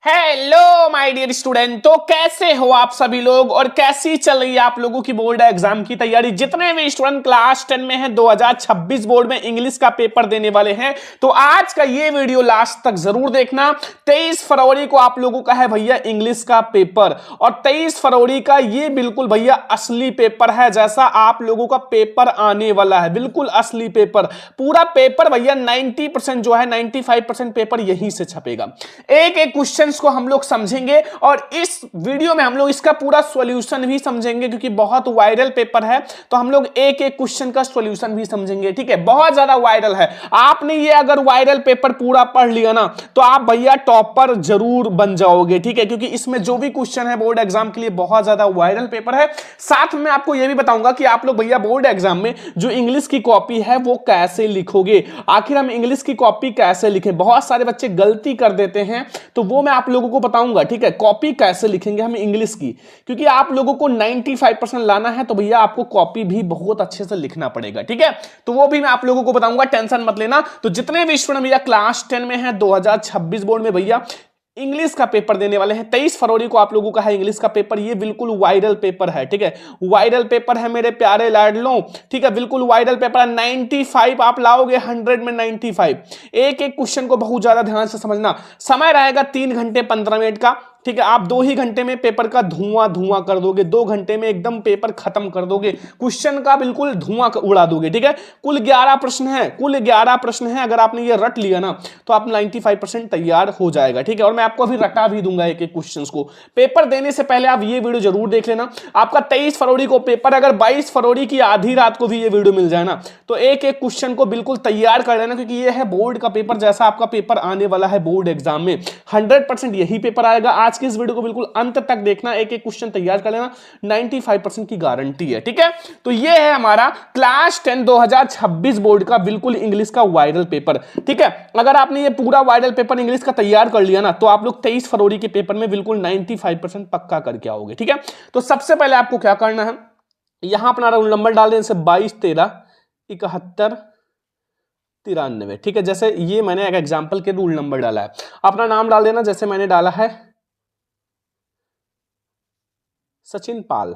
Hello my dear student. तो कैसे हो आप सभी लोग और कैसी चल रही है आप लोगों की बोर्ड एग्जाम की तैयारी। जितने भी स्टूडेंट क्लास 10 में हैं 2026 बोर्ड में इंग्लिश का पेपर देने वाले हैं, तो आज का ये वीडियो लास्ट तक जरूर देखना। 23 फरवरी को आप लोगों का है भैया इंग्लिश का पेपर, और 23 फरवरी का ये बिल्कुल भैया असली पेपर है। जैसा आप लोगों का पेपर आने वाला है, बिल्कुल असली पेपर। पूरा पेपर भैया 90% जो है 95% पेपर यहीं से छपेगा। एक एक क्वेश्चन को हम लोग समझेंगे और इस वीडियो में हम लोग इसका पूरा सॉल्यूशन भी समझेंगे, क्योंकि बहुत वायरल पेपर है। तो हम लोग एक एक क्वेश्चन का सॉल्यूशन भी समझेंगे, ठीक है। बहुत ज्यादा वायरल है। आपने ये अगर वायरल पेपर पूरा पढ़ लिया ना, तो आप भैया टॉपर जरूर बन जाओगे, ठीक है। क्योंकि इसमें जो भी क्वेश्चन है बोर्ड एग्जाम के लिए बहुत ज्यादा वायरल पेपर है। साथ में आपको यह भी बताऊंगा कि आप लोग भैया बोर्ड एग्जाम में जो इंग्लिश की कॉपी है वो कैसे लिखोगे। आखिर हम इंग्लिश की कॉपी कैसे लिखें, बहुत सारे बच्चे गलती कर देते हैं, तो वो मैं आप लोगों को बताऊंगा, ठीक है। कॉपी कैसे लिखेंगे हम इंग्लिश की, क्योंकि आप लोगों को 95% लाना है, तो भैया आपको कॉपी भी बहुत अच्छे से लिखना पड़ेगा, ठीक है। तो वो भी मैं आप लोगों को बताऊंगा, टेंशन मत लेना। तो जितने भी स्टूडेंट भैया क्लास 10 में है 2026 बोर्ड में भैया इंग्लिश का पेपर देने वाले हैं, 23 फरवरी को आप लोगों का है इंग्लिश का पेपर। ये बिल्कुल वायरल पेपर है, ठीक है। वायरल पेपर है मेरे प्यारे लाडलों, ठीक है। बिल्कुल वायरल पेपर है। 95 आप लाओगे, 100 में 95। एक एक क्वेश्चन को बहुत ज्यादा ध्यान से समझना। समय रहेगा 3 घंटे 15 मिनट का, ठीक है। आप 2 ही घंटे में पेपर का धुआं धुआं कर दोगे, 2 घंटे में एकदम पेपर खत्म कर दोगे, क्वेश्चन का बिल्कुल धुआं उड़ा दोगे, ठीक है। कुल 11 प्रश्न है, कुल 11 प्रश्न है। अगर आपने ये रट लिया ना, तो आप 95% तैयार हो जाएगा, ठीक है। और मैं आपको अभी रटा भी दूंगा एक एक क्वेश्चन को। पेपर देने से पहले आप ये वीडियो जरूर देख लेना। आपका 23 फरवरी को पेपर, अगर 22 फरवरी की आधी रात को भी ये वीडियो मिल जाए ना, तो एक एक क्वेश्चन को बिल्कुल तैयार कर लेना, क्योंकि ये है बोर्ड का पेपर। जैसा आपका पेपर आने वाला है बोर्ड एग्जाम में, 100% यही पेपर आएगा। आज की इस वीडियो को बिल्कुल अंत तक देखना, एक एक क्वेश्चन तैयार कर लेना, 95% की गारंटी है, ठीक है। तो ये है हमारा क्लास 10 2026 बोर्ड का बिल्कुल इंग्लिश का वायरल पेपर, ठीक है। अगर आपने ये पूरा वायरल पेपर इंग्लिश का तैयार कर लिया ना, तो आप लोग 23 फरवरी के पेपर में बिल्कुल 95% पक्का करके आओगे, ठीक है। तो सबसे पहले आपको क्या करना है, यहां अपना रोल नंबर डाल दें, 22 13 71 93, ठीक है। जैसे ये मैंने एक एग्जांपल के रूल नंबर डाला है, अपना नाम डाल देना। जैसे मैंने डाला है सचिन पाल,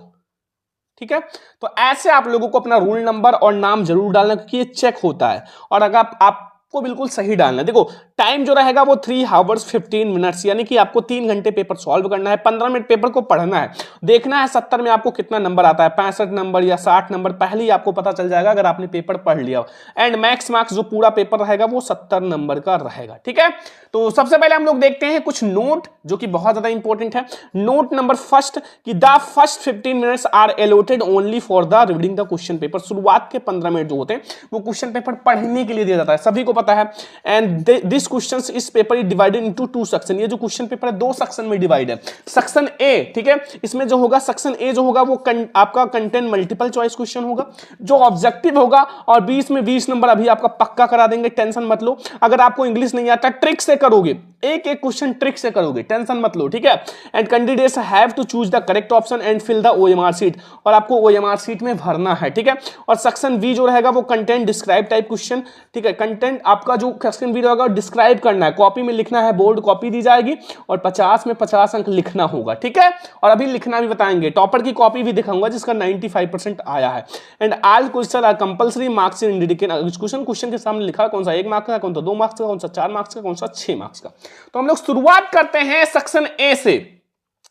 ठीक है। तो ऐसे आप लोगों को अपना रोल नंबर और नाम जरूर डालना, क्योंकि ये चेक होता है। और अगर आपको बिल्कुल सही डालना है, देखो टाइम जो रहेगा वो 3 आवर्स 15 मिनट्स, यानी कि आपको 3 घंटे पेपर सॉल्व करना है, 15 मिनट पेपर को पढ़ना है। देखना है 70 में आपको कितना नंबर आता है, 65 नंबर या 60 नंबर, पहले ही आपको पता चल जाएगा अगर आपने पेपर पढ़ लिया। एंड मैक्स मार्क्स जो पूरा पेपर रहेगा वो 70 नंबर का रहेगा, ठीक है। तो सबसे पहले हम लोग देखते हैं कुछ नोट जो कि बहुत ज्यादा इंपॉर्टेंट है। नोट नंबर फर्स्ट कि the first 15 minutes are allotted only for the reading the question paper. शुरुआत के 15 मिनट जो होते हैं वो क्वेश्चन पेपर पढ़ने के लिए दिया जाता है, सभी को पता है। एंड दिस क्वेश्चन इस paper is divided into 2 section. ये जो क्वेश्चन पेपर है 2 सेक्शन में डिवाइड है। सेक्शन ए, ठीक है, इसमें जो होगा सेक्शन ए जो होगा वो आपका कंटेंट मल्टीपल चॉइस क्वेश्चन होगा, जो ऑब्जेक्टिव होगा, और 20 में 20 नंबर अभी आपका पक्का करा देंगे, टेंशन मत लो। अगर आपको इंग्लिश नहीं आता ट्रिक से करोगे, एक एक क्वेश्चन ट्रिक से करोगे, टेंशन मत लो, ठीक है। And candidates have to choose the correct option and fill the OMR sheet, और आपको ओएमआर शीट में भरना है, ठीक है। और सेक्शन बी जो रहेगा वो कंटेंट डिस्क्राइब टाइप क्वेश्चन, ठीक है। कंटेंट आपका जो सेक्शन बी रहेगा डिस्क्राइब करना है, कॉपी में लिखना है, बोर्ड कॉपी दी जाएगी और 50 में 50 अंक लिखना होगा, ठीक है। और अभी लिखना भी बताएंगे, टॉपर की कॉपी भी दिखाऊंगा जिसका 95% आया है। And all question are compulsory marks in indication. Question के सामने लिखा कौन सा 1 मार्क्स का, कौन सा 2 मार्क्स का, कौन सा 4 मार्क्स का, कौन सा 6 मार्क्स का। तो हम लोग शुरुआत करते हैं सेक्शन ए से।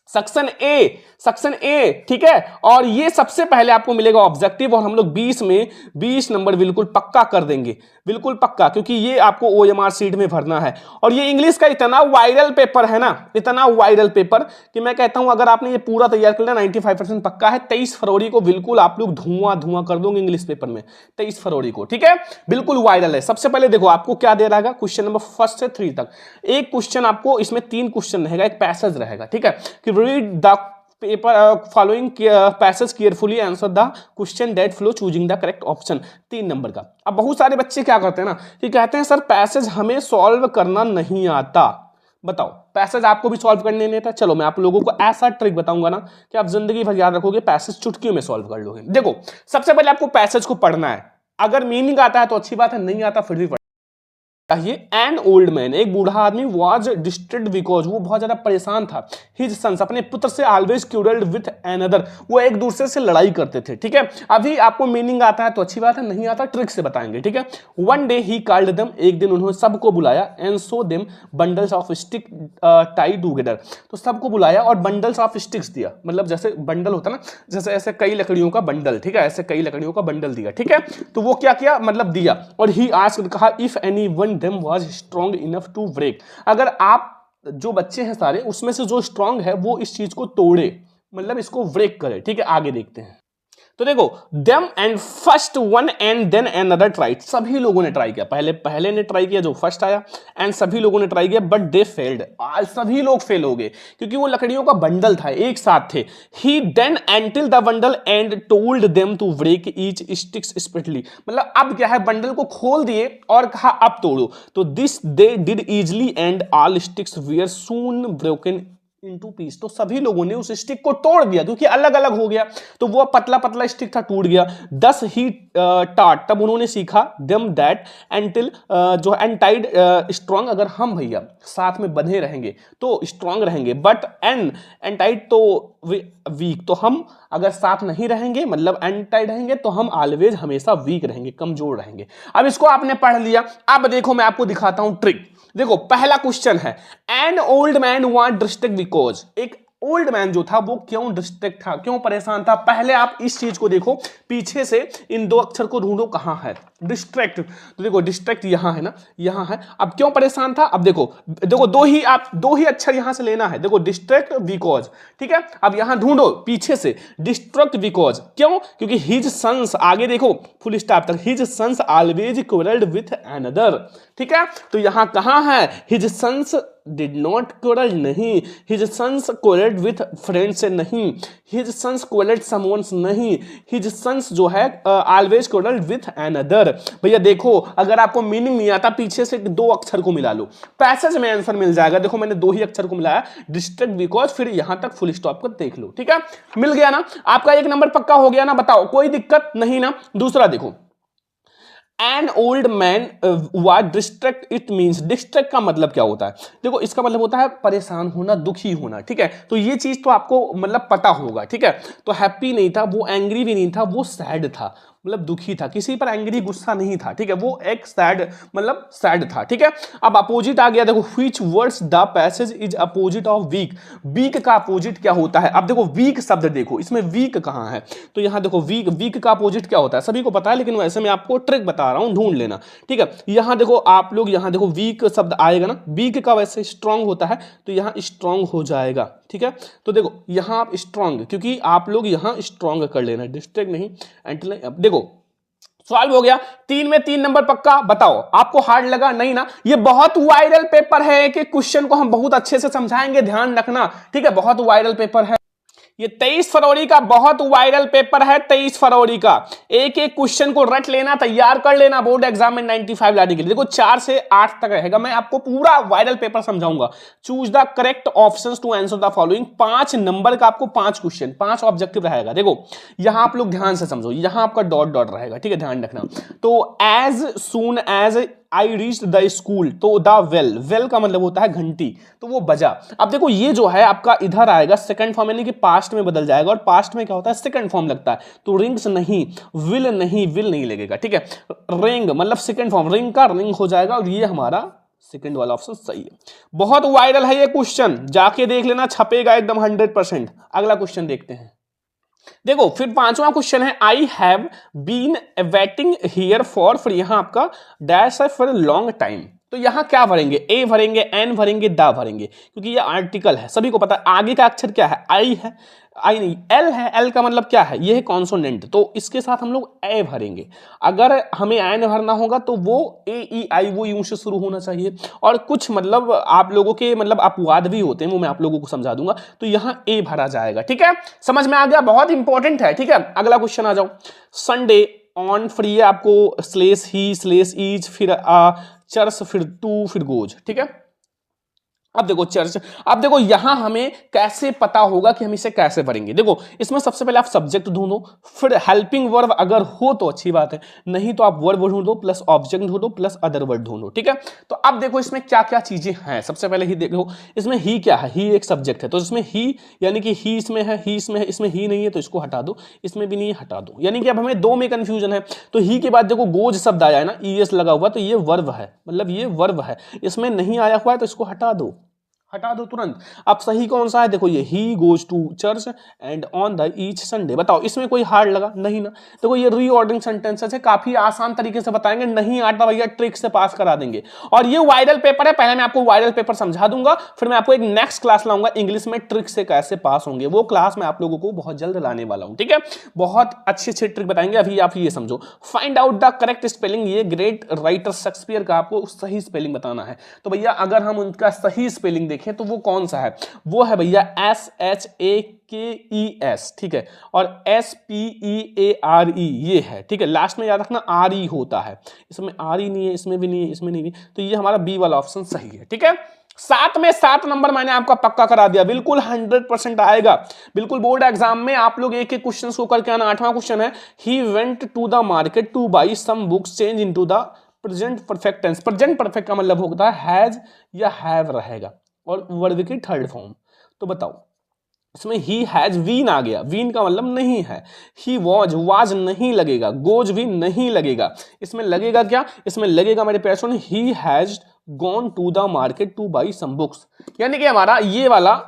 सेक्शन ए, ठीक है। और ये सबसे पहले आपको मिलेगा ऑब्जेक्टिव, और हम लोग 20 में 20 नंबर बिल्कुल पक्का कर देंगे, बिल्कुल पक्का, क्योंकि ये आपको ओएमआर शीट में भरना है। और ये इंग्लिश का इतना वायरल पेपर है ना, इतना वायरल पेपर कि मैं कहता हूं अगर आपने ये पूरा तैयार कर लिया 95% पक्का है। 23 फरवरी को बिल्कुल आप लोग धुआं धुआं कर दोगे इंग्लिश पेपर में, 23 फरवरी को, ठीक है। बिल्कुल वायरल है। सबसे पहले देखो आपको क्या दे रहा है, क्वेश्चन नंबर 1 से 3 तक। एक क्वेश्चन आपको, इसमें 3 क्वेश्चन रहेगा, एक पैसेज रहेगा, ठीक है, कि read the paper following passage carefully, answer the question that flow, choosing the correct option, 3 number का। अब बहुत सारे बच्चे क्या करते हैं ना, कि कहते हैं सर पैसेज हमें सॉल्व करना नहीं आता। बताओ, पैसेज आपको भी सॉल्व करने नहीं आता। चलो मैं आप लोगों को ऐसा ट्रिक बताऊंगा ना कि आप जिंदगी भर याद रखोगे, पैसेज चुटकियों में सॉल्व कर लोगे। देखो सबसे पहले आपको पैसेज को पढ़ना है, अगर मीनिंग आता है तो अच्छी बात है, नहीं आता फिर भी चाहिए। एन ओल्ड मैन, एक बूढ़ा आदमी, वाज डिस्ट्रेस्ड बिकॉज, वो बहुत ज्यादा परेशान था, हिज सन्स, अपने पुत्र से, ऑलवेज क्यूरल्ड विथ अनदर, वो एक दूसरे से लड़ाई करते थे। ठीक है, अभी आपको मीनिंग आता है तो अच्छी बात है, नहीं आता ट्रिक से बताएंगे। ठीक है, one day he called them, एक दिन उन्होंने सबको बुलाया, and so them bundles of stick tie together, तो सबको बुलाया और बंडल्स ऑफ स्टिक्स दिया, मतलब जैसे बंडल होता ना, जैसे ऐसे कई लकड़ियों का बंडल, ठीक है, ऐसे कई लकड़ियों का बंडल दिया। ठीक है, तो वो क्या किया, मतलब दिया, और ही आस्क्ड, कहा, if any one them was strong enough to break, अगर आप जो बच्चे हैं सारे उसमें से जो स्ट्रांग है वो इस चीज को तोड़े, मतलब इसको ब्रेक करे। ठीक है, आगे देखते हैं। तो देखो, them and first one and then another tried, सभी लोगों ने ट्राई किया, पहले ने ट्राई किया जो फर्स्ट आया, एंड सभी लोगों ने ट्राई किया, बट दे फेल्ड, आज सभी लोग फेल हो गए क्योंकि वो लकड़ियों का बंडल था, एक साथ थे। He then untied the bundle and told them to break each sticks specially, मतलब अब क्या है, बंडल को खोल दिए और कहा अब तोड़ो, तो this they did easily and all sticks were soon broken into piece, तो सभी लोगों ने उस स्टिक को तोड़ दिया क्योंकि अलग अलग हो गया, तो वो पतला पतला स्टिक था, टूट गया। दस ही टाट, तब उन्होंने सीखा, देम दैट एंटिल, जो एंटाइड स्ट्रांग, अगर हम भैया साथ में बंधे रहेंगे तो स्ट्रांग रहेंगे, बट एंटाइड तो वीक, तो हम अगर साथ नहीं रहेंगे मतलब एंटाइड रहेंगे तो हम ऑलवेज हमेशा वीक रहेंगे, कमजोर रहेंगे। अब इसको आपने पढ़ लिया, अब देखो मैं आपको दिखाता हूं ट्रिक। देखो पहला क्वेश्चन है, an old man was distract because, एक ओल्ड मैन जो था वो क्यों डिस्ट्रैक्ट था, क्यों परेशान था। पहले आप इस चीज को देखो, पीछे से इन दो अक्षर को ढूंढो, कहां है डिस्ट्रैक्ट, तो देखो डिस्ट्रैक्ट यहां है ना, यहां है। अब क्यों परेशान था, अब देखो देखो दो ही अक्षर यहां से लेना है, देखो डिस्ट्रैक्ट बिकॉज, ठीक है। अब यहां ढूंढो पीछे से, डिस्ट्रैक्ट बिकॉज, क्यों, क्योंकि हिज सन्स, आगे देखो फुल स्टॉप तक, his sons always quarrelled with another, ठीक है। तो यहां कहां है, his sons did not quarrel, नहीं, his sons quarrelled with friends से, नहीं, हिज सन्स क्वारल्ड समवंस, नहीं, हिज सन्स जो है ऑलवेज क्वारल्ड विथ अनदर। भैया देखो, अगर आपको मीनिंग नहीं आता, पीछे से दो अक्षर को मिला लो, पैसेज में आंसर मिल जाएगा। देखो मैंने दो ही अक्षर को मिलाया, डिस्ट्रैक्ट बिकॉज, फिर यहां तक फुल स्टॉप कर देख लो, ठीक है, मिल गया ना, आपका एक नंबर पक्का हो गया ना, बताओ कोई दिक्कत नहीं ना। दूसरा देखो, an old man was distract, it means, distract का मतलब क्या होता है, देखो इसका मतलब होता है परेशान होना, दुखी होना, ठीक है। तो ये चीज तो आपको मतलब पता होगा, ठीक है। तो हैप्पी नहीं था वो, एंग्री भी नहीं था वो, सैड था, मतलब दुखी था, किसी पर एंग्री गुस्सा नहीं था, ठीक है, वो एक सैड मतलब सैड था, ठीक है। अब अपोजिट आ गया, देखो which words the passage is opposite of weak, weak का अपोजिट क्या होता है। अब देखो वीक शब्द देखो, इसमें वीक कहां है, तो यहां देखो वीक, वीक का अपोजिट क्या होता है सभी को पता है, लेकिन वैसे मैं आपको ट्रिक बता रहा हूं, ढूंढ लेना, ठीक है। यहां देखो आप लोग, यहां देखो वीक शब्द आएगा ना, वीक का वैसे स्ट्रांग होता है तो यहां स्ट्रांग हो जाएगा, ठीक है। तो देखो यहां आप स्ट्रांग, क्योंकि आप लोग यहां स्ट्रांग कर लेना, डिस्ट्रैक्ट नहीं, एंटी, देखो सॉल्व हो गया, 3 में 3 नंबर पक्का। बताओ आपको हार्ड लगा नहीं ना, ये बहुत वायरल पेपर है कि क्वेश्चन को हम बहुत अच्छे से समझाएंगे, ध्यान रखना, ठीक है, बहुत वायरल पेपर है ये। 23 फरवरी का बहुत वायरल पेपर है, 23 फरवरी का, एक एक क्वेश्चन को रट लेना, तैयार कर लेना बोर्ड एग्जाम में 95 लाने के लिए। देखो 4 से 8 तक रहेगा, मैं आपको पूरा वायरल पेपर समझाऊंगा। Choose the correct options to answer the following, 5 number का आपको 5 क्वेश्चन, 5 ऑब्जेक्टिव रहेगा। देखो यहां आप लोग ध्यान से समझो, यहां आपका डॉट डॉट रहेगा, ठीक है, ध्यान रखना। तो as soon as I reach the school, तो द वेल, वेल का मतलब होता है घंटी, तो वो बजा। अब देखो ये जो है आपका इधर आएगा सेकंड फॉर्म, यानी कि पास्ट में बदल जाएगा, और पास्ट में क्या होता है सेकंड फॉर्म लगता है, तो रिंग्स नहीं, विल नहीं लगेगा, ठीक है। रिंग मतलब सेकंड फॉर्म, रिंग का रिंग हो जाएगा, और ये हमारा सेकंड वाला ऑप्शन सही है। बहुत वायरल है ये क्वेश्चन, जाके देख लेना, छपेगा एकदम 100%। अगला क्वेश्चन देखते हैं। देखो फिर 5वां क्वेश्चन है, I have been waiting here for, फिर यहां आपका डैश है फॉर लॉन्ग टाइम, तो यहां क्या भरेंगे, ए भरेंगे, एन भरेंगे, दा भरेंगे, क्योंकि ये आर्टिकल है, सभी को पता है। आगे का अक्षर क्या है, आई है, आई नहीं एल है, एल का मतलब क्या है, ये है कॉन्सोनेंट, तो इसके साथ हम लोग ए भरेंगे। अगर हमें एन भरना होगा तो वो ए ई आई वो यूं से शुरू होना चाहिए, और कुछ मतलब आप लोगों के मतलब अपवाद भी होते हैं, वो मैं आप लोगों को समझा दूंगा, तो यहां ए भरा जाएगा, ठीक है, समझ में आ गया, बहुत इंपॉर्टेंट है, ठीक है। अगला क्वेश्चन आ जाओ, संडे ऑन, फ्री है आपको स्लेस ही, स्लेस ईज, फिर चर्स, फिर टू, फिर गोज, ठीक है। अब देखो चर्च, अब देखो यहां हमें कैसे पता होगा कि हम इसे कैसे भरेंगे। देखो इसमें सबसे पहले आप सब्जेक्ट ढूंढो, फिर हेल्पिंग वर्ब अगर हो तो अच्छी बात है, नहीं तो आप वर्ब ढूंढो प्लस ऑब्जेक्ट ढूंढो प्लस अदर वर्ड ढूंढो। ठीक है, तो अब देखो इसमें क्या क्या चीजें हैं। सबसे पहले ही देखो इसमें ही क्या है, ही एक सब्जेक्ट है, तो इसमें ही यानी कि ही इसमें है, ही इसमें है, इसमें ही नहीं है तो इसको हटा दो, इसमें भी नहीं है हटा दो, यानी कि अब हमें दो में कंफ्यूजन है। तो ही के बाद देखो गोज शब्द आया है ना, ईएस लगा हुआ, तो ये वर्ब है, मतलब ये वर्ब है, इसमें नहीं आया हुआ है तो इसको हटा दो, हटा दो तुरंत। अब सही कौन सा है, देखो ये he goes to church and on the each Sunday. बताओ इसमें कोई हार्ड लगा नहीं ना। देखो ये रीऑर्डरिंग सेंटेंसेस है, काफी आसान तरीके से बताएंगे, नहीं आता भैया ट्रिक से पास करा देंगे। और ये वायरल पेपर है, पहले मैं आपको वायरल पेपर समझा दूंगा, फिर मैं आपको एक नेक्स्ट क्लास लाऊंगा इंग्लिश में ट्रिक से कैसे पास होंगे, वो क्लास मैं आप लोगों को बहुत जल्द लाने वाला हूं। ठीक है, बहुत अच्छी अच्छी ट्रिक बताएंगे। अभी आप ये समझो, find out the correct spelling, ये ग्रेट राइटर शेक्सपियर का आपको सही स्पेलिंग बताना है। तो भैया अगर हम उनका सही स्पेलिंग देखें तो वो कौन सा है, वो है भैया SHAKES, ठीक है, और SPEARE ये है। ठीक है, लास्ट में याद रखना RE होता है, इसमें RE नहीं है, इसमें भी नहीं है, इसमें नहीं है, तो ये हमारा बी वाला ऑप्शन सही है। ठीक है, 7 में 7 नंबर मैंने आपका पक्का करा दिया, बिल्कुल 100% आएगा। बिल्कुल बोर्ड एग्जाम में आप लोग एक एक क्वेश्चन को करके आना। 8वां क्वेश्चन है, he went to the market to buy some books change into the present perfect tense. Present perfect का मतलब होता है हैज या हैव रहेगा, और वर्ब की थर्ड फॉर्म। तो बताओ इसमें ही हैज वीन आ गया, वीन का मतलब नहीं है। ही वाज नहीं लगेगा, गोज भी नहीं लगेगा, इसमें लगेगा क्या, इसमें लगेगा मेरे प्यारे सुन, he has gone to the market to buy some books, यानी कि हमारा ये वाला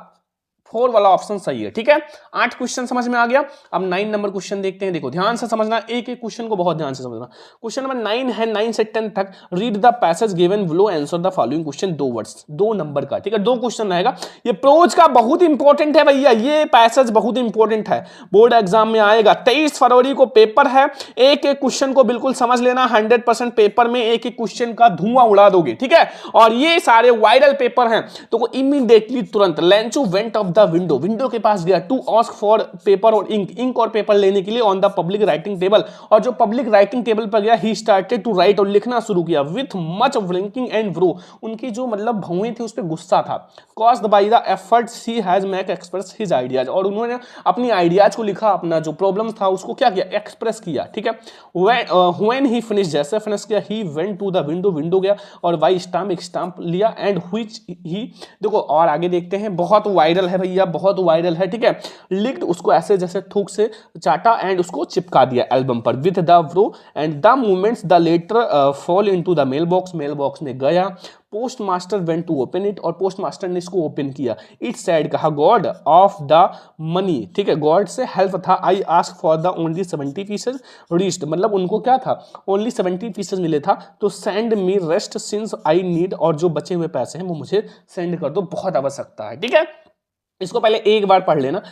4 वाला ऑप्शन सही है। ठीक है, 8 क्वेश्चन समझ में आ गया। अब 9 नंबर क्वेश्चन देखते हैं। देखो ध्यान से समझना, एक एक क्वेश्चन को बहुत ध्यान से समझना। क्वेश्चन नंबर 9 है, 9 से 10 तक। Read the passage given below, answer the following question, 2 words, 2 number का। ठीक है, 2 क्वेश्चन रहेगा। ये प्रोज का बहुत इंपॉर्टेंट है भैया, ये पैसेज बहुत इंपॉर्टेंट है, बोर्ड एग्जाम में आएगा। 23 फरवरी को पेपर है, एक एक क्वेश्चन को बिल्कुल समझ लेना। 100% पेपर में एक एक क्वेश्चन का धुआं उड़ा दोगे। ठीक है, और ये सारे वायरल पेपर हैं, तो इमीडिएटली तुरंत Lencho went of window, window के पास गया टू आस्क फॉर पेपर और इंक, इंक और पेपर लेने के लिए on the public writing table, और जो पब्लिक राइटिंग टेबल पर गया ही स्टार्टेड टू राइट, और लिखना शुरू किया with much blinking and bro, उनकी जो मतलब भौएं थी उस पर गुस्सा था। Caused by the efforts he has make express his ideas, और उन्होंने अपनी आइडियाज को लिखा, अपना जो प्रॉब्लम था उसको क्या किया, एक्सप्रेस किया। ठीक है, व्हेन ही फिनिश, जैसे फिनिश किया, he went to the window, window गया और बाय स्टाम्प, एक स्टाम्प लिया, एंड व्हिच ही, देखो और आगे देखते हैं, बहुत वायरल है भैया, बहुत वायरल है। ठीक है, लिक्ड, उसको ऐसे जैसे थूक से चाटा एंड उसको चिपका दिया एल्बम पर with the bro, and the moments the letter fall into the mail box, mail box में गया। Post master went to open it, और पोस्ट मास्टर ने इसको ओपन किया। इट सैड, कहा गॉड ऑफ द मनी, ठीक है, गॉड से हेल्प था। I ask for the only 70 pieces reached, मतलब उनको क्या था, ओनली 70 पीसेज मिले था, तो send me rest since I need, और जो बचे हुए पैसे हैं वो मुझे सेंड कर दो, बहुत आवश्यकता है। ठीक है, इसको पहले एक बार पढ़ लेना,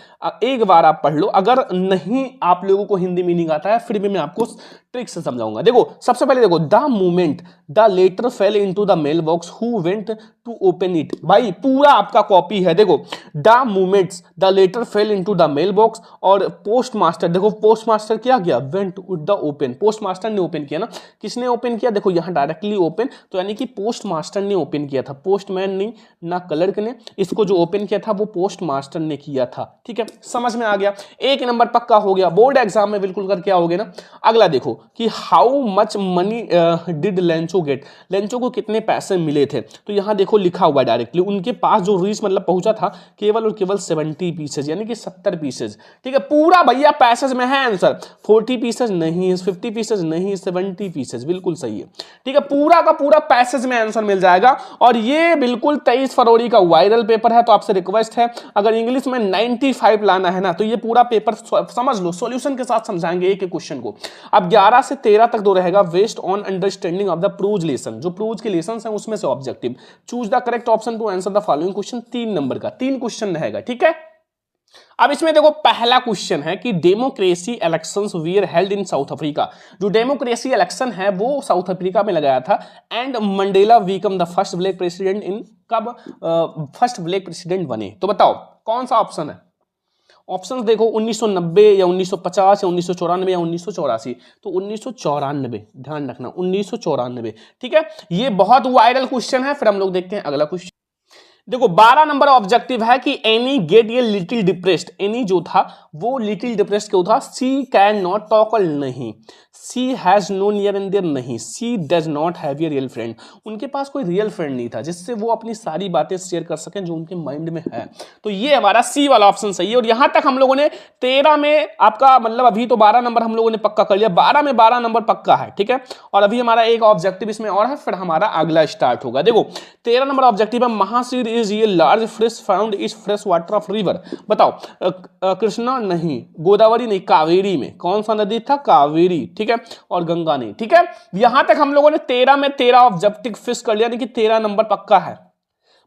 एक बार आप पढ़ लो। अगर नहीं आप लोगों को हिंदी मीनिंग आता है फिर भी मैं आपको ट्रिक से समझाऊंगा। देखो सबसे पहले देखो, the moment the letter fell into the mail box who went to open it, भाई पूरा आपका कॉपी है। देखो the moments the letter fell into the mail box, और पोस्ट मास्टर, देखो पोस्ट मास्टर क्या किया, went to the open, post master ने ओपन किया ना, किसने ओपन किया, देखो यहाँ डायरेक्टली ओपन, तो यानी कि पोस्ट मास्टर ने ओपन किया था, पोस्टमैन ने ना क्लर्क ने, इसको जो ओपन किया था वो पोस्ट मास्टर ने किया था। ठीक है, समझ में आ गया, एक नंबर पक्का हो गया, बोर्ड एग्जाम में बिल्कुल करके आओगे ना। अगला देखो कि how much money did Lencho get, Lencho को कितने पैसे मिले थे, तो यहां देखो लिखा हुआ डायरेक्टली, उनके पास जो रीच मतलब पहुंचा था केवल और केवल 70 पीसेज, यानी कि 70 पीसेज। ठीक है, पूरा भैया पैसेज में है आंसर, 40 पीसेज नहीं है, 50 पीसेज नहीं, 70 पीसेज, बिल्कुल सही है। ठीक है, पूरा का पूरा पैसेज में आंसर मिल जाएगा, और ये बिल्कुल 23 फरवरी का वायरल पेपर है। तो आपसे रिक्वेस्ट है, अगर इंग्लिश में 95 लाना है ना, तो ये पूरा पेपर समझ लो, सॉल्यूशन के साथ समझाएंगे एक एक क्वेश्चन को। अब 11 से 13 तक दो रहेगा, based on understanding of the prose lesson, जो प्रूज के लेसन हैं उसमें से objective, choose the correct option to answer the following question, 3 number का 3 क्वेश्चन रहेगा। ठीक है, अब इसमें देखो पहला क्वेश्चन है कि democracy elections were held in South Africa, जो डेमोक्रेसी इलेक्शन है वो साउथ अफ्रीका में लगाया था, and Mandela become the first black president in, कब फर्स्ट ब्लैक प्रेसिडेंट बने, तो बताओ कौन सा ऑप्शन है। ऑप्शंस देखो 1990 या 1950 या 1994 या 1984, तो 1994, ध्यान रखना 1994। ठीक है, ये बहुत वायरल क्वेश्चन है। फिर हम लोग देखते हैं अगला क्वेश्चन। देखो 12 नंबर ऑब्जेक्टिव है कि एनी गेट ये लिटिल डिप्रेस्ड, एनी जो था वो लिटिल डिप्रेस्ड क्यों था? सी कैन नॉट टॉक नहीं, she has no near and dear नहीं, she does not have a real friend, उनके पास कोई रियल फ्रेंड नहीं था जिससे वो अपनी सारी बातें शेयर कर सकें जो उनके माइंड में है। तो ये हमारा सी वाला ऑप्शन सही है। और यहां तक हम लोगों ने 13 में आपका मतलब अभी तो 12 नंबर हम लोगों ने पक्का कर लिया, 12 में 12 नंबर पक्का है, ठीक है। और अभी हमारा एक ऑब्जेक्टिव इसमें और है, फिर हमारा अगला स्टार्ट होगा। देखो 13 नंबर ऑब्जेक्टिव है महासीर इज ये large fish found is fresh water of river. बताओ कृष्णा नहीं, गोदावरी नहीं, कावेरी में कौन सा नदी था? कावेरी, ठीक है। और गंगा नहीं, ठीक है। यहां तक हम लोगों ने 13 में 13 ऑब्जेक्टिव फिक्स कर लिया, यानी कि 13 नंबर पक्का है।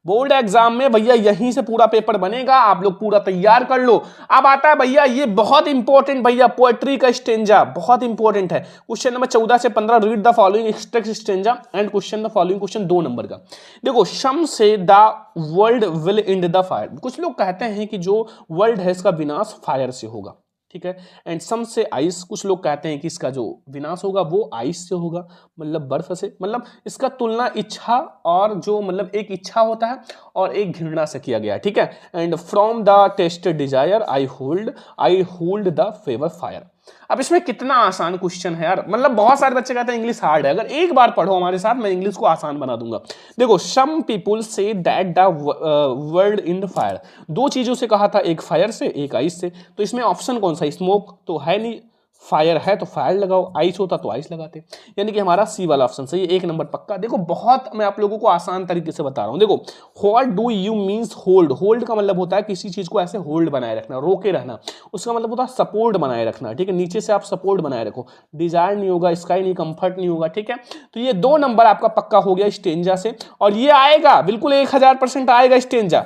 बोर्ड एग्जाम में भैया यहीं से पूरा पेपर बनेगा, आप लोग पूरा तैयार कर लो। अब आता है भैया ये बहुत इंपॉर्टेंट, भैया पोएट्री का स्टेंजा बहुत इंपॉर्टेंट है। क्वेश्चन नंबर 14 से 15, read the following extract stanza and question the following, question 2 number का। देखो शम से the world will and the fire, कुछ लोग कहते हैं कि जो वर्ल्ड है इसका विनाश फायर से होगा, ठीक है। एंड सम से आइस, कुछ लोग कहते हैं कि इसका जो विनाश होगा वो आइस से होगा, मतलब बर्फ से। मतलब इसका तुलना इच्छा और जो मतलब एक इच्छा होता है और एक घृणा से किया गया है, ठीक है। And from the tested Dzire I hold the favour fire. अब इसमें कितना आसान क्वेश्चन है यार, मतलब बहुत सारे बच्चे कहते हैं इंग्लिश हार्ड है, अगर एक बार पढ़ो हमारे साथ मैं इंग्लिश को आसान बना दूंगा। देखो some people say that the world in fire, दो चीजों से कहा था, एक फायर से एक आइस से। तो इसमें ऑप्शन कौन सा? स्मोक तो है नहीं, फायर है तो फायर लगाओ, आइस होता तो आइस लगाते, यानी कि हमारा सी वाला ऑप्शन सही है, 1 नंबर पक्का। देखो बहुत मैं आप लोगों को आसान तरीके से बता रहा हूं। देखो what do you means hold, hold का मतलब होता है किसी चीज को ऐसे होल्ड बनाए रखना, रोके रहना, उसका मतलब होता है सपोर्ट बनाए रखना, ठीक है। नीचे से आप सपोर्ट बनाए रखो, डिजायर नहीं होगा, स्काई नहीं, कंफर्ट नहीं होगा, ठीक है। तो ये 2 नंबर आपका पक्का हो गया स्टेंजा से, और ये आएगा बिल्कुल 1000% आएगा स्टेंजा,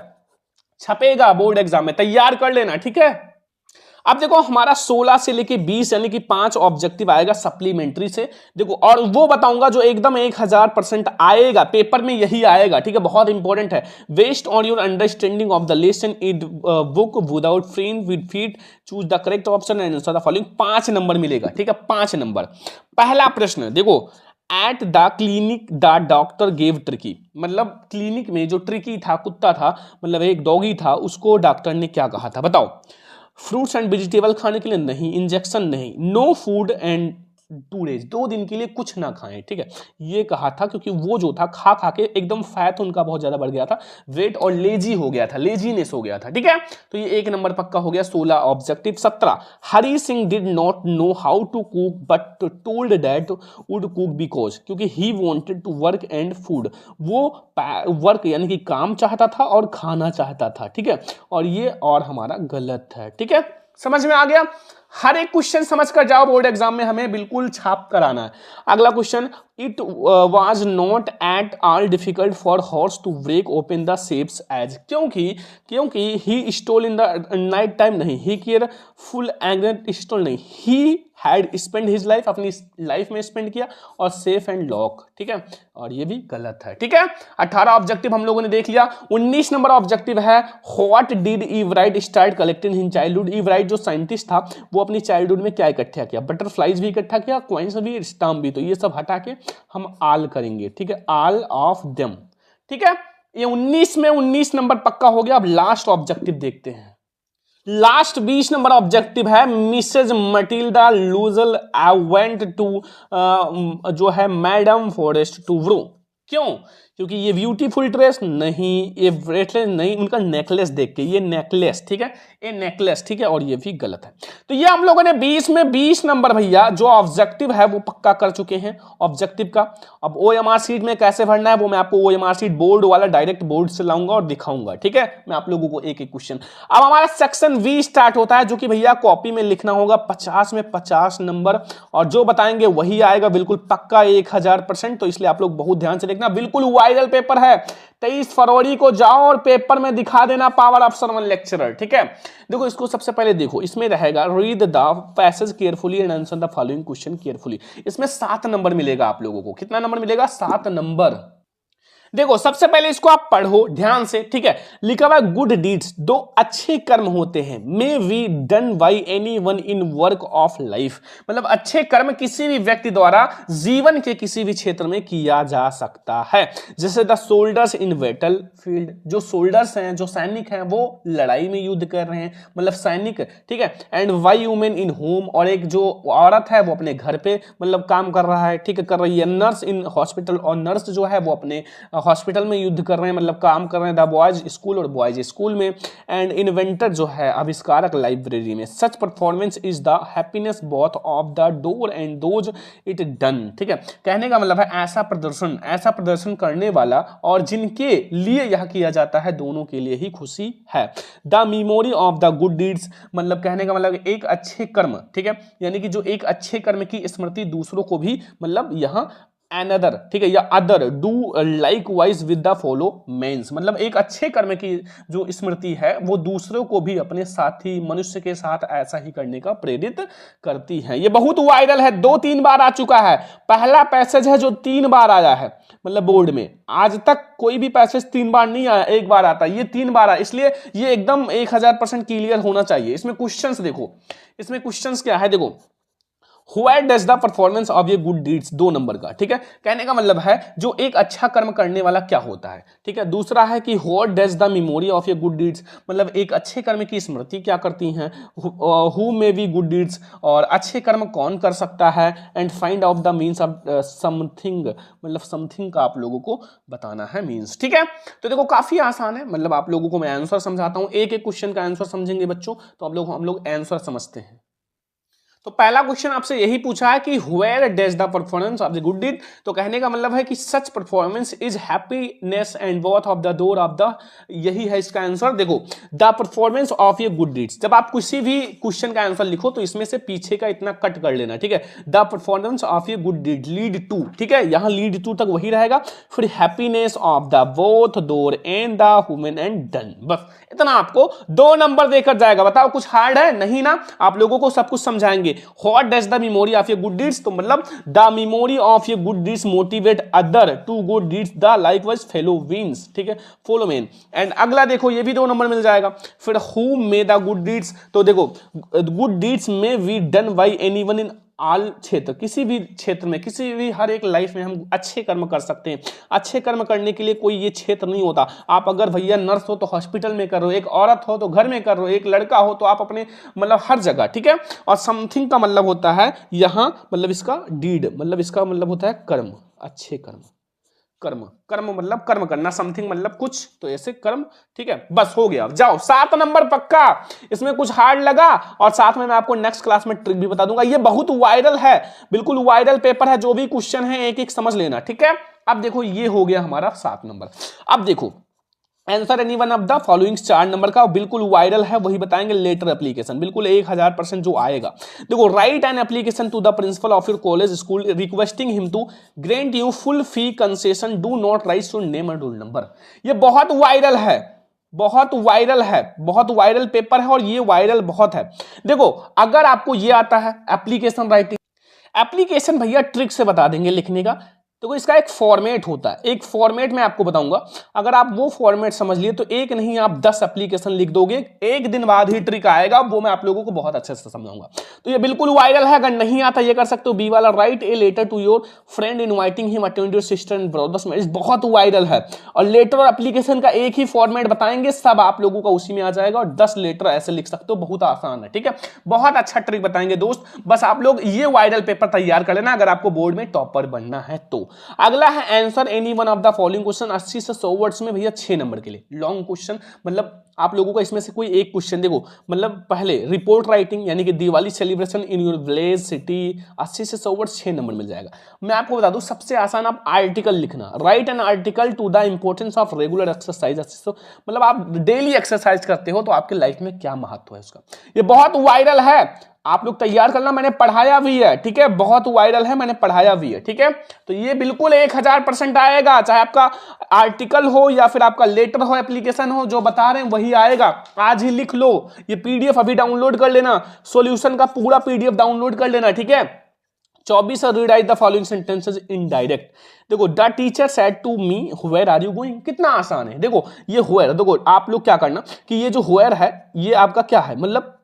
छपेगा बोर्ड एग्जाम में, तैयार कर लेना, ठीक है। अब देखो हमारा 16 से लेके 20 यानी कि 5 ऑब्जेक्टिव आएगा सप्लीमेंट्री से। देखो और वो बताऊंगा जो एकदम 1000% आएगा पेपर में, यही आएगा, ठीक है। बहुत इंपॉर्टेंट है। Waste on your understanding of the lesson it book without friend with feet, choose the correct option and answer the following. 5 number मिलेगा, ठीक है, 5 नंबर। पहला प्रश्न देखो, at the clinic the doctor gave tricky, मतलब clinic में जो tricky था, कुत्ता था, मतलब एक डॉगी था, उसको डॉक्टर ने क्या कहा था? बताओ। फ्रूट्स एंड वेजिटेबल खाने के लिए नहीं, इंजेक्शन नहीं, नो फूड एंड 2 डेज, 2 दिन के लिए कुछ ना खाएं, ठीक है, ये कहा था। क्योंकि वो जो था खा खा के एकदम फैट उनका बहुत ज्यादा बढ़ गया था, वेट, और लेजी हो गया था, लेजीनेस हो गया था, ठीक है। तो ये 1 नंबर पक्का हो गया, 16 objective. 17, Hari Singh did not know how to cook but told that would cook because, क्योंकि he wanted to work and food, वो वर्क यानी कि काम चाहता था और खाना चाहता था, ठीक है। और ये और हमारा गलत है, ठीक है, समझ में आ गया। हर एक क्वेश्चन समझ कर जाओ, बोर्ड एग्जाम में हमें बिल्कुल छाप कर आना है। अगला question, it was not at all difficult for horse to break open the safes as, क्योंकि he stole in the night time नहीं, he careful anger stole नहीं, he had spend his life, अपनी life में spend किया, और safe and lock, ठीक है। और ये भी गलत है, ठीक है। 18 ऑब्जेक्टिव हम लोगों ने देख लिया। 19 नंबर ऑब्जेक्टिव है, what did Eve Wright start collecting in childhood. Eve Wright जो साइंटिस्ट था वो अपनी चाइल्डहुड में क्या इकट्ठा किया? बटरफ्लाइज भी इकट्ठा किया, कॉइन्स भी, स्टाम्प भी। तो ये सब हटा के हम आल करेंगे, ठीक है, आल ऑफ देम, ठीक है। ये 19 में 19 नंबर पक्का हो गया। अब लास्ट ऑब्जेक्टिव देखते हैं। लास्ट 20 नंबर ऑब्जेक्टिव है, मिसेज मटिल्डा लूजल वेंट टू जो है मैडम फॉरेस्ट टू व्रो। क्यों? क्योंकि ये ब्यूटीफुल ड्रेस नहीं, ये ब्रेसलेट नहीं, उनका नेकलेस देख के, ये नेकलेस, ठीक है, ये नेकलेस, ठीक है। और ये भी गलत है। तो ये हम लोगों ने 20 में 20 नंबर भैया जो ऑब्जेक्टिव है वो पक्का कर चुके हैं ऑब्जेक्टिव का। अब OMR शीट में कैसे भरना है वो मैं आपको OMR शीट बोर्ड वाला डायरेक्ट बोर्ड से लाऊंगा और दिखाऊंगा, ठीक है। मैं आप लोगों को एक एक क्वेश्चन। अब हमारा सेक्शन V स्टार्ट होता है, जो कि भैया कॉपी में लिखना होगा, 50 में 50 नंबर, और जो बताएंगे वही आएगा, बिल्कुल पक्का 1000%। तो इसलिए आप लोग बहुत ध्यान से देखना, बिल्कुल वायरल पेपर है। 23 फरवरी को जाओ और पेपर में दिखा देना पावर ऑफ सर्वन लेक्चरर, ठीक है। देखो इसको सबसे पहले देखो, इसमें रहेगा read the passage carefully and answer the following question carefully. इसमें 7 नंबर मिलेगा आप लोगों को। कितना नंबर मिलेगा? 7 नंबर। देखो सबसे पहले इसको आप पढ़ो ध्यान से, ठीक है। लिखा हुआ है गुड डीड्स, दो अच्छे कर्म होते हैं, may we done by any one in work of life, मतलब अच्छे कर्म किसी भी व्यक्ति द्वारा जीवन के किसी भी क्षेत्र में किया जा सकता है। जैसे the soldiers in battle field, जो सोल्जर्स हैं, जो सैनिक हैं, वो लड़ाई में युद्ध कर रहे हैं, मतलब सैनिक, ठीक है। And Y women in home, और एक जो औरत है वो अपने घर पे मतलब काम कर रहा है, ठीक है, कर रही है। नर्स इन हॉस्पिटल, और नर्स जो है वो अपने हॉस्पिटल में युद्ध कर रहे हैं, मतलब काम कर रहे हैं। द बॉयज स्कूल, और बॉयज स्कूल में। एंड इन्वेंटर जो है आविष्कारक लाइब्रेरी में। Such performance is the happiness both of the doer and those it done, ठीक है। कहने का मतलब है ऐसा प्रदर्शन करने वाला और जिनके लिए यह किया जाता है, दोनों के लिए ही खुशी है। The memory of the good deeds, मतलब कहने का मतलब एक अच्छे कर्म, ठीक है, यानी कि जो एक अच्छे कर्म की स्मृति दूसरों को भी, मतलब यहां another, ठीक है, या other do likewise with the follow men's, मतलब एक अच्छे कर्म की जो स्मृति है वो दूसरों को भी अपने साथी मनुष्य के साथ ऐसा ही करने का प्रेरित करती है। ये बहुत वायरल है, 2-3 बार आ चुका है। पहला पैसेज है जो 3 बार आया है, मतलब बोर्ड में आज तक कोई भी पैसेज 3 बार नहीं आया, 1 बार आता है, ये 3 बार आया, इसलिए ये एकदम 1000% क्लियर होना चाहिए। इसमें क्वेश्चंस देखो, इसमें क्वेश्चंस क्या है, देखो Where does the performance of a good deeds, 2 number का, ठीक है। कहने का मतलब है जो एक अच्छा कर्म करने वाला क्या होता है, ठीक है। दूसरा है कि what does the memory of a good deeds, मतलब एक अच्छे कर्म की स्मृति क्या करती हैं। who may be good deeds, और अच्छे कर्म कौन कर सकता है। and find out the means of something, मतलब something का आप लोगों को बताना है मीन्स, ठीक है। तो देखो काफी आसान है, मतलब आप लोगों को मैं आंसर समझाता हूं, एक एक क्वेश्चन का आंसर समझेंगे बच्चों तो हम लोग आंसर समझते हैं। तो पहला क्वेश्चन आपसे यही पूछा है कि where does the performance of the good deed, तो कहने का मतलब है कि such performance is happiness and both of the doer of the, यही है इसका आंसर। देखो the performance of a good deeds, जब आप किसी भी क्वेश्चन का आंसर लिखो तो इसमें से पीछे का इतना कट कर लेना, ठीक है। The performance of a good deed lead to, ठीक है, यहां लीड टू तक वही रहेगा, फिर happiness of the both door and the human and done, बस इतना आपको 2 नंबर देकर जाएगा। बताओ कुछ हार्ड है नहीं ना, आप लोगों को सब कुछ समझाएंगे। What does the memory of a good deeds, तो मतलब the memory of a good deeds motivate other to good deeds the likewise fellow wins, ठीक है, follow men। एंड अगला देखो ये भी 2 नंबर मिल जाएगा। फिर who may the good deeds, तो देखो good deeds may be done by anyone in आल क्षेत्र, किसी भी क्षेत्र में, किसी भी हर एक लाइफ में हम अच्छे कर्म कर सकते हैं। अच्छे कर्म करने के लिए कोई ये क्षेत्र नहीं होता। आप अगर भैया नर्स हो तो हॉस्पिटल में कर रहे हो, एक औरत हो तो घर में कर रहे हो, एक लड़का हो तो आप अपने मतलब हर जगह, ठीक है। और समथिंग का मतलब होता है यहाँ, मतलब इसका डीड, मतलब इसका मतलब होता है कर्म, अच्छे कर्म, कर्म मतलब कर्म करना, समथिंग मतलब कुछ, तो ऐसे कर्म, ठीक है। बस हो गया, जाओ 7 नंबर पक्का। इसमें कुछ हार्ड लगा और साथ में मैं आपको नेक्स्ट क्लास में ट्रिक भी बता दूंगा। ये बहुत वायरल है, बिल्कुल वायरल पेपर है, जो भी क्वेश्चन है एक एक समझ लेना, ठीक है। अब देखो ये हो गया हमारा 7 नंबर। अब देखो answer any one of the following 4 number का, बिल्कुल वायरल है, वही बताएंगे। लेटर एप्लीकेशन बिल्कुल 1000% जो आएगा। देखो write an application to the principal of your college school requesting him to grant you full fee concession, do not write your name and roll number. ये बहुत वायरल है, बहुत वायरल पेपर है और ये वायरल बहुत है। देखो अगर आपको ये आता है एप्लीकेशन राइटिंग, एप्लीकेशन भैया ट्रिक से बता देंगे लिखने का। देखो इसका एक फॉर्मेट होता है, एक फॉर्मेट मैं आपको बताऊंगा, अगर आप वो फॉर्मेट समझ लिए तो एक नहीं आप 10 एप्लीकेशन लिख दोगे, एक दिन बाद ही ट्रिक आएगा, वो मैं आप लोगों को बहुत अच्छे से समझाऊंगा। तो ये बिल्कुल वायरल है, अगर नहीं आता ये कर सकते हो। बी वाला write a letter to your friend inviting him attend your sister and brothers marriage, बहुत वायरल है। और लेटर और एप्लीकेशन का एक ही फॉर्मेट बताएंगे, सब आप लोगों का उसी में आ जाएगा और 10 लेटर ऐसे लिख सकते हो, बहुत आसान है, ठीक है। बहुत अच्छा ट्रिक बताएंगे दोस्त, बस आप लोग ये वायरल पेपर तैयार कर लेना अगर आपको बोर्ड में टॉपर बनना है तो। अगला है answer any one of the following question, 80 से 100 वर्ड्स में भैया 6 नंबर के लिए लॉन्ग क्वेश्चन, मतलब आप लोगों को इसमें से कोई एक क्वेश्चन देखो, मतलब पहले रिपोर्ट राइटिंग यानी कि Diwali celebration in your village city, 80 से 100 वर्ड्स 6 नंबर मिल जाएगा। मैं आपको बता दूं सबसे आसान आप आर्टिकल लिखना, right an article to the importance of regular exercise, मतलब आप डेली एक्सरसाइज करते हो तो आपकी लाइफ में क्या महत्व है उसका, ये बहुत वायरल है, आप लोग तैयार करना, मैंने पढ़ाया भी है, ठीक है, बहुत वायरल है, मैंने पढ़ाया भी है, ठीक है। तो ये बिल्कुल 1000% आएगा, चाहे आपका आर्टिकल हो या फिर आपका लेटर हो, एप्लीकेशन हो, जो बता रहे हैं वही आएगा। आज ही लिख लो, ये पीडीएफ अभी डाउनलोड कर लेना, सॉल्यूशन का पूरा पीडीएफ डाउनलोड कर लेना, ठीक है। 24 read out the following sentences in direct. देखो the teacher said to me where are you going, कितना आसान है। देखो ये वेयर, देखो आप लोग क्या करना कि ये जो वेयर है ये आपका क्या है, मतलब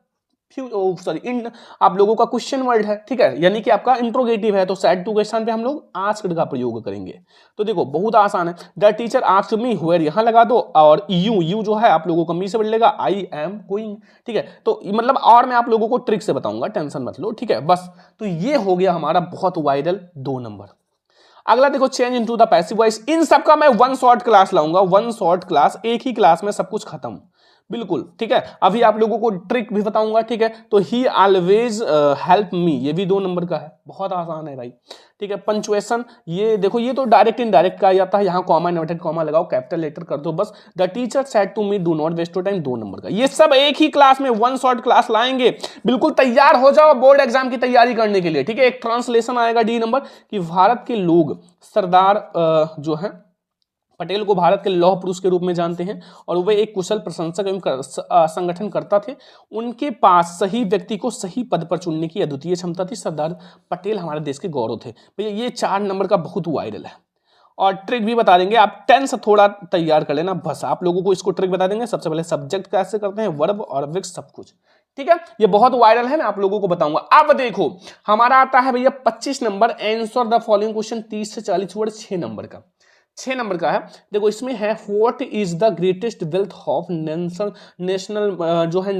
इन आप लोगों का क्वेश्चन वर्ड है, ठीक है, यानी कि आपका इंट्रोगेटिव है, तो सेड टू के स्थान पे हम लोग आस्क्ड का प्रयोग करेंगे। तो देखो बहुत आसान है, the teacher asked me where यहां लगा दो, और यू जो है आप लोगों को मी से बढ़ेगा, आई एम गोइंग, ठीक है। तो मतलब और मैं आप लोगों को ट्रिक से बताऊंगा, टेंशन मत लो, ठीक है बस। तो ये हो गया हमारा बहुत वायरल 2 नंबर। अगला देखो change into the passive voice. इन सबका मैं वन शॉर्ट क्लास लाऊंगा, वन शॉर्ट क्लास, एक ही क्लास में सब कुछ खत्म, बिल्कुल ठीक है। अभी आप लोगों को ट्रिक भी बताऊंगा, ठीक है। तो ही ऑलवेज हेल्प मी, ये भी 2 नंबर का है, बहुत आसान है भाई, ठीक है। पंचुएशन, ये देखो ये तो डायरेक्ट इनडायरेक्ट का आता है, यहाँ कॉमा इन्वर्टेड कॉमा लगाओ, कैपिटल लेटर कर दो बस। The teacher said to me do not waste your time, 2 number का। ये सब एक ही क्लास में वन शॉर्ट क्लास लाएंगे, बिल्कुल तैयार हो जाओ बोर्ड एग्जाम की तैयारी करने के लिए, ठीक है। एक ट्रांसलेशन आएगा D नंबर कि भारत के लोग सरदार जो है पटेल को भारत के लौह पुरुष के रूप में जानते हैं, और वे एक कुशल प्रशंसक एवं संगठनकर्ता थे। उनके पास सही व्यक्ति को सही पद पर चुनने की अद्वितीय क्षमता थी। सरदार पटेल हमारे देश के गौरव थे। भैया ये 4 नंबर का बहुत वायरल है, और ट्रिक भी बता देंगे, आप 10 से थोड़ा तैयार कर लेना बस। आप लोगों को इसको ट्रिक बता देंगे, सबसे पहले सब्जेक्ट कैसे करते हैं, वर्ब और ऑब्जेक्ट सब कुछ, ठीक है। ये बहुत वायरल है, मैं आप लोगों को बताऊंगा। अब देखो हमारा आता है भैया 25 number, answer the following question, 30 से 40 वर्ड, 6 नंबर का, 6 नंबर का है। देखो इसमें है what is the greatest wealth of national जो है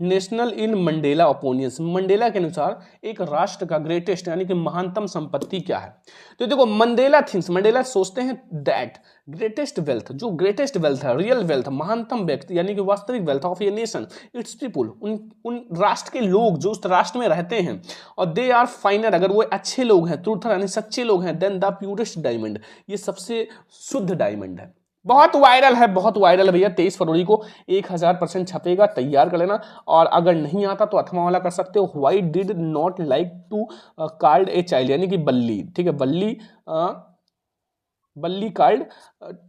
नेशनल इन मंडेला ओपिनियंस, मंडेला के अनुसार एक राष्ट्र का ग्रेटेस्ट यानी कि महानतम संपत्ति क्या है। तो देखो मंडेला थिंक्स, मंडेला सोचते हैं दैट ग्रेटेस्ट वेल्थ, जो ग्रेटेस्ट वेल्थ है, रियल वेल्थ, महानतम व्यक्ति यानी कि वास्तविक wealth of a nation it's people, उन राष्ट्र के लोग जो उस राष्ट्र में रहते हैं, और दे आर फाइनर, अगर वो अच्छे लोग हैं, ट्रूथर यानी सच्चे लोग हैं, देन द प्योरेस्ट डायमंड, ये सबसे शुद्ध डायमंड है। बहुत वायरल है, बहुत वायरल है भैया। 23 फरवरी को 1000% छपेगा, तैयार कर लेना। और अगर नहीं आता तो अथवा वाला कर सकते हो, why did not like to called a child, यानी कि बल्ली, ठीक है, बल्ली कॉल्ड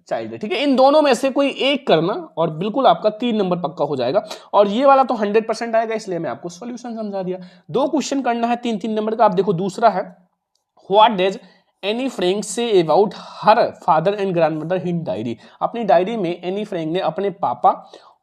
चाइल्ड, ठीक है। इन दोनों में से कोई एक करना और बिल्कुल आपका 3 नंबर पक्का हो जाएगा। और ये वाला तो 100% आएगा, इसलिए मैं आपको सॉल्यूशन समझा दिया। 2 क्वेश्चन करना है 3-3 नंबर का। आप देखो दूसरा है, what does Anne Frank say about her father and grandmother in diary. अपनी डायरी में एनी फ्रैंक ने अपने पापा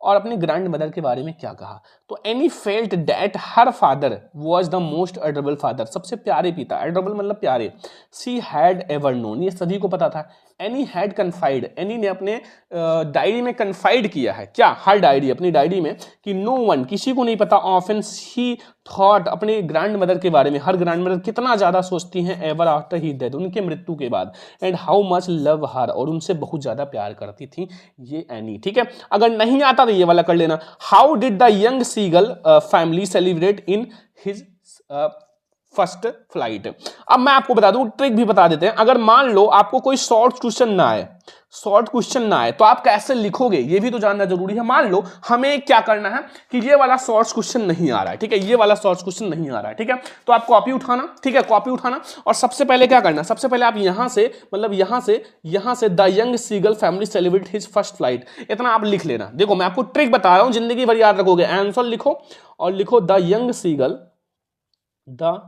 और अपने ग्रैंड मदर के बारे में क्या कहा। तो any felt that her father was the most adorable father, सबसे प्यारे पिता, एडोरेबल मतलब प्यारे। सी हैड एवर नोन, ये सभी को पता था। एनी हैड कन्फाइड, एनी ने अपने डायरी में कन्फाइड किया है, क्या, हर डायरी, अपनी डायरी में, कि नो वन, किसी को नहीं पता, ऑफन ही थॉट, अपने ग्रैंड मदर के बारे में, हर ग्रैंड मदर कितना ज्यादा सोचती हैं, एवर आफ्टर ही डेथ, उनके मृत्यु के बाद, एंड हाउ मच लव हर, और उनसे बहुत ज्यादा प्यार करती थी ये एनी, ठीक है। अगर नहीं आता तो ये वाला कर लेना, how did the young seagull family celebrate in his first flight. अब मैं आपको बता दूं, ट्रिक भी बता देते हैं। अगर मान लो आपको कोई शॉर्ट क्वेश्चन ना आए, शॉर्ट क्वेश्चन ना आए, तो आप कैसे लिखोगे ये भी तो जानना जरूरी है। मान लो हमें क्या करना है कि ये वाला शॉर्ट क्वेश्चन नहीं आ रहा है, ठीक है, ये वाला शॉर्ट क्वेश्चन नहीं आ रहा है, ठीक है, तो आप कॉपी उठाना, ठीक है, कॉपी उठाना, और सबसे पहले क्या करना, सबसे पहले आप यहां से, मतलब यहां से the young seagull family celebrate his first flight, इतना आप लिख लेना। देखो मैं आपको ट्रिक बता रहा हूं, जिंदगी भर याद रखोगे। आंसर लिखो और लिखो the young seagull, the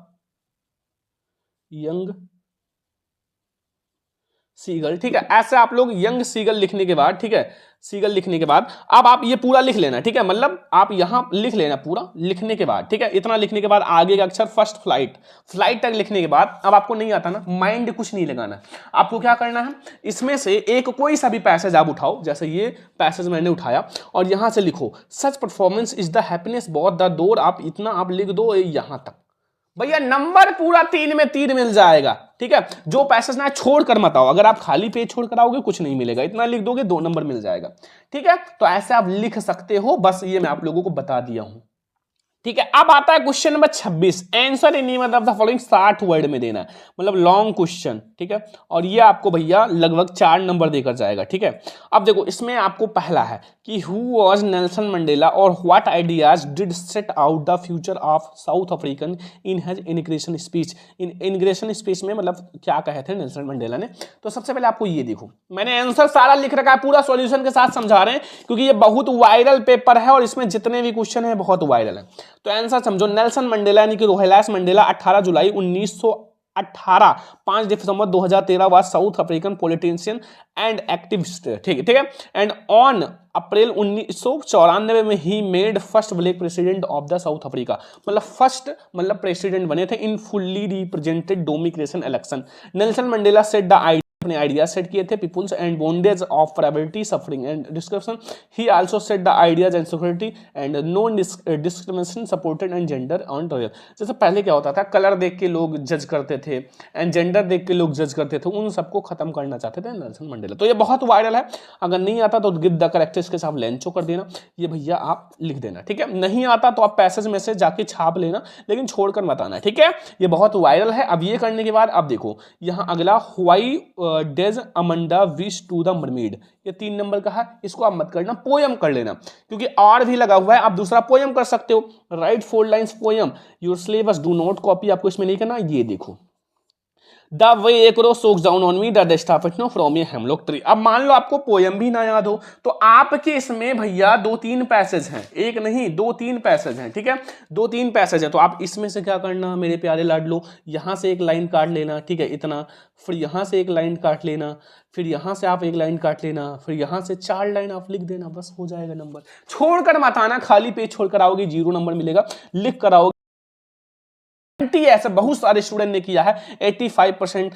young seagull, ठीक है। ऐसे आप लोग यंग सीगल लिखने के बाद, ठीक है, सीगल लिखने के बाद अब आप ये पूरा लिख लेना, ठीक है, मतलब आप यहां लिख लेना पूरा लिखने के बाद, ठीक है। इतना लिखने के बाद आगे का अक्षर फर्स्ट फ्लाइट, फ्लाइट तक लिखने के बाद, अब आपको नहीं आता ना, माइंड कुछ नहीं लगाना, आपको क्या करना है, इसमें से एक कोई सा भी पैसेज आप उठाओ, जैसे ये पैसेज मैंने उठाया, और यहां से लिखो such performance is the happiness both the doer, आप इतना आप लिख दो यहां तक, भैया नंबर पूरा 3 में 3 मिल जाएगा, ठीक है। जो पैसेज ना छोड़ कर मत आओ, अगर आप खाली पेज छोड़ कर आओगे कुछ नहीं मिलेगा, इतना लिख दोगे 2 नंबर मिल जाएगा, ठीक है। तो ऐसे आप लिख सकते हो, बस ये मैं आप लोगों को बता दिया हूं, ठीक है। अब आता है question number 26, answer in each of the following 60 word में देना है, मतलब लॉन्ग क्वेश्चन, ठीक है। और ये आपको भैया लगभग 4 नंबर देकर जाएगा, ठीक है। अब देखो इसमें आपको पहला है कि हु वाज नेल्सन मंडेला और what ideas did set out the future of south African in his इनग्रेशन speech. इनग्रेशन speech में मतलब क्या कहे थे नेल्सन मंडेला ने। तो सबसे पहले आपको ये देखो, मैंने आंसर सारा लिख रखा है, पूरा सॉल्यूशन के साथ समझा रहे हैं, क्योंकि ये बहुत वायरल पेपर है और इसमें जितने भी क्वेश्चन है बहुत वायरल है। तो आंसर समझो, नेल्सन मंडेला यानी कि रोहिलास Mandela 18 July 1918 5 December 2013 was South African politician and activist, ठीक है। एंड ऑन अप्रैल 1994 में he made first black president of the South Africa, मतलब फर्स्ट मतलब प्रेसिडेंट बने थे in fully represented democracy election. Nelson Mandela set the idea, अपने idea set किए थे, peoples and bondage of poverty suffering and description. He also set the ideas and security and no discrimination supported and gender on trial. जैसे पहले क्या होता था, colour देख के लोग जज करते थे एंड जेंडर देख के लोग जज करते थे, उन सबको खत्म करना चाहते थे नेल्सन मंडेला। तो ये बहुत वायरल है, अगर नहीं आता तो गिव द करेक्ट इसके साथ लेंचो कर देना, ये भैया आप लिख देना, ठीक है। नहीं आता तो आप पैसेज में से जाके छाप लेना, लेकिन छोड़कर मत आना, ठीक है। ये बहुत वायरल है। अब ये करने के बाद अब देखो यहाँ अगला, why does Amanda wish to the mermaid, ये 3 नंबर का है, इसको आप मत करना, पोयम कर लेना, क्योंकि आर भी लगा हुआ है, आप दूसरा पोयम कर सकते हो। Write 4 lines poem, your syllabus do not copy, आपको इसमें नहीं करना। ये देखो, द वे एक crow shook down on me the dust of it from a hemlock tree. अब मान लो आपको पोयम भी ना याद हो, तो आपके इसमें भैया 2-3 पैसेज हैं, एक नहीं 2-3 पैसेज हैं, ठीक है, 2-3 पैसेज है। तो आप इसमें से क्या करना मेरे प्यारे लाडलो, यहां से एक लाइन काट लेना, ठीक है, इतना, फिर यहां से एक लाइन काट लेना, फिर यहां से आप एक लाइन काट लेना, फिर यहां से 4 लाइन आप लिख देना, बस हो जाएगा नंबर। छोड़कर मत आना, खाली पेज छोड़कर आओगे 0 नंबर मिलेगा, लिख कर आओगे। ऐसे बहुत सारे स्टूडेंट ने किया है, 85%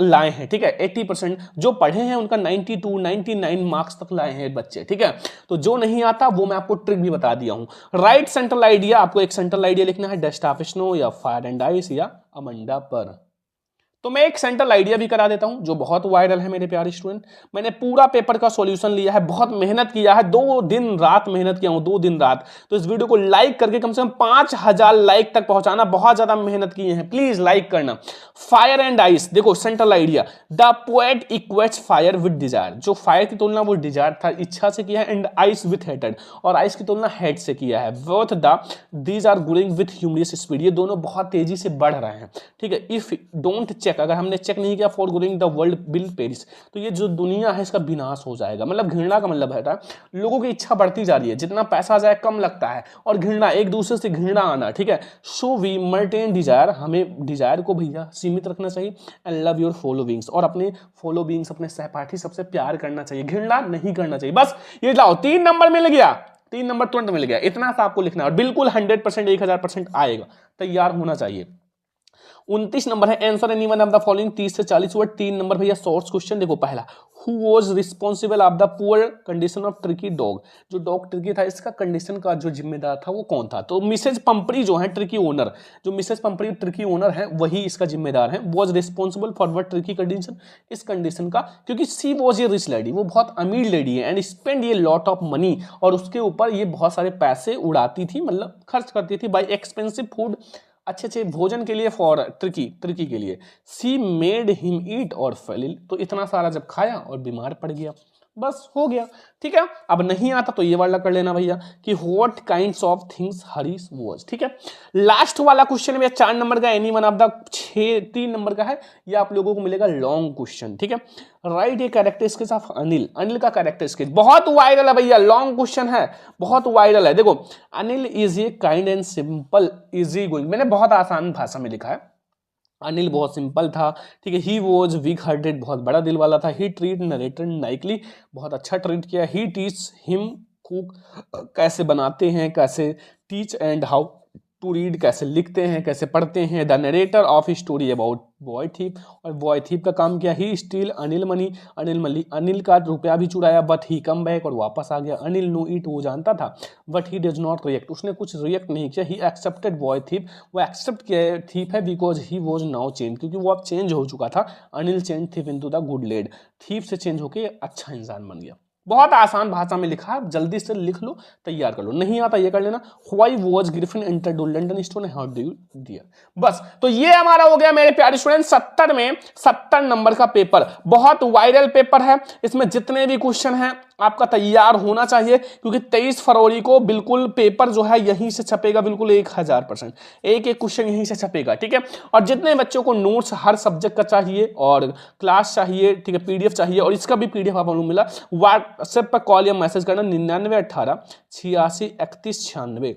लाए हैं, ठीक है, 80% जो पढ़े हैं उनका 92, 99 मार्क्स तक लाए हैं बच्चे, ठीक है। तो जो नहीं आता वो मैं आपको ट्रिक भी बता दिया हूं। राइट सेंट्रल आइडिया, आपको एक सेंट्रल आइडिया लिखना है, डस्ट ऑफ स्नो या फायर एंड आइस या अमंडा पर। तो मैं एक सेंट्रल आइडिया भी करा देता हूं जो बहुत वायरल है मेरे प्यारे स्टूडेंट। मैंने पूरा पेपर का सॉल्यूशन लिया है, बहुत मेहनत किया है, 2 दिन रात मेहनत किया हूं, 2 दिन रात। तो इस वीडियो को लाइक करके कम से कम 5000 लाइक तक पहुंचाना, बहुत ज्यादा मेहनत किए हैं, प्लीज लाइक करना। फायर एंड आइस, देखो central idea, the poet equates fire with desire, जो फायर की तुलना वो डिजायर था, इच्छा से किया है, एंड आइस विथ हेटेड, और आइस की तुलना हेड से किया है। Both the these are growing with humorous speed, ये दोनों बहुत तेजी से बढ़ रहे हैं, ठीक है। इफ डोंट चेक, अगर हमने चेक नहीं किया for growing the world will perish, तो ये जो दुनिया है इसका विनाश हो जाएगा। मतलब घृणा का मतलब है लोगों की इच्छा बढ़ती जा रही है, जितना पैसा जाए कम लगता है, और घृणा, एक दूसरे से घृणा आना, ठीक है। सो वी मेंटेन डिजायर, हमें डिजायर को भैया सीमित रखना चाहिए, एंड लव योर फॉलोविंग्स, और अपने फॉलोविंग्स अपने सहपाठी सबसे प्यार करना चाहिए, घृणा नहीं करना चाहिए। बस ये लाओ, 3 नंबर मिल गया, 3 नंबर तुरंत मिल गया, इतना सा आपको लिखना है, और बिल्कुल 100% 1000% आएगा, तैयार होना चाहिए। 29 नंबर है, answer any one of the following, 30 से 40 वर्ड। 3 नंबर भैया शॉर्ट्स क्वेश्चन, देखो पहला, who was responsible of the poor condition of tricky dog, जो डॉग ट्रिकी था इसका कंडीशन का जो जिम्मेदार था वो कौन था? तो मिसेज पंपरी जो है ट्रिकी ओनर, जो मिसेज पंपरी ट्रिकी ओनर है वही इसका जिम्मेदार है। Was responsible for what tricky condition, इस कंडीशन का, क्योंकि she was a rich lady, वो बहुत अमीर लेडी है, एंड स्पेंड ये लॉट ऑफ मनी, और उसके ऊपर ये बहुत सारे पैसे उड़ाती थी, मतलब खर्च करती थी, बाई एक्सपेंसिव फूड, अच्छे अच्छे भोजन के लिए, फॉर ट्रिकी के लिए। सी मेड हिम ईट और फेल, तो इतना सारा जब खाया और बीमार पड़ गया, बस हो गया, ठीक है। अब नहीं आता तो ये वाला कर लेना भैया कि what kinds of things Harish was, ठीक है। लास्ट वाला क्वेश्चन में 4 नंबर का, any one of the 3 number का है, ये आप लोगों को मिलेगा लॉन्ग क्वेश्चन, ठीक है। Right A characteristics of Anil, Anil का कैरेक्टरिस्टिक्स बहुत वायरल है भैया, लॉन्ग क्वेश्चन है, बहुत वायरल है। देखो, Anil is a kind and simple easy going, मैंने बहुत आसान भाषा में लिखा है, अनिल बहुत सिंपल था, ठीक है। ही वॉज वीक हार्टेड, बहुत बड़ा दिल वाला था। ही ट्रीट नरेटर नाइकली, बहुत अच्छा ट्रीट किया। ही टीच हिम कुक, कैसे बनाते हैं, कैसे teach and how to read, कैसे लिखते हैं, कैसे पढ़ते हैं। The narrator of story about boy thief, और बॉय थीप का काम किया। He steal Anil money, Anil का रुपया भी चुराया, बट ही कम बैक, और वापस आ गया। अनिल नो इट, वो जानता था, but he does not react, उसने कुछ रिएक्ट नहीं किया। ही एक्सेप्टेड बॉय थीप, वो एक्सेप्ट किया थीप है, because he was now change, क्योंकि वो अब चेंज हो चुका था। Anil change thief into the good lad, thief से चेंज होकर अच्छा इंसान बन गया। बहुत आसान भाषा में लिखा है, जल्दी से लिख लो, तैयार कर लो। नहीं आता ये कर लेना, why was Griffin entered London stone, how do you dear. बस, तो ये हमारा हो गया मेरे प्यारे स्टूडेंट 70 में 70 नंबर का पेपर, बहुत वायरल पेपर है। इसमें जितने भी क्वेश्चन हैं आपका तैयार होना चाहिए, क्योंकि 23 फरवरी को बिल्कुल पेपर जो है यहीं से छपेगा, बिल्कुल 1000%, एक एक क्वेश्चन यहीं से छपेगा, ठीक है। और जितने बच्चों को नोट्स हर सब्जेक्ट का चाहिए और क्लास चाहिए, ठीक है, पीडीएफ चाहिए, और इसका भी पीडीएफ आपको मिला, व्हाट्सएप पर कॉल या मैसेज करना 9918 86 31 96।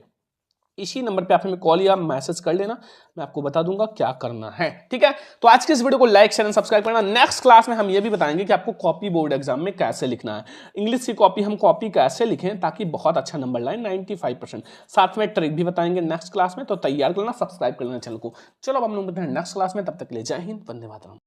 इसी नंबर पे आप हमें कॉल या मैसेज कर लेना, मैं आपको बता दूंगा क्या करना है। ठीक है, तो आज के इस वीडियो को लाइक शेयर सब्सक्राइब करना। नेक्स्ट क्लास में हम ये भी बताएंगे कि आपको कॉपी बोर्ड एग्जाम में कैसे लिखना है, इंग्लिश की कॉपी हम कॉपी कैसे लिखें ताकि बहुत अच्छा नंबर लाएं 95%। साथ में ट्रिक भी बताएंगे नेक्स्ट क्लास में, तो तैयार करना, सब्सक्राइब कर लेना चैनल को। चलो अब हम लोग मिलते हैं नेक्स्ट क्लास में, तब तक के लिए जय हिंद, वंदे मातरम।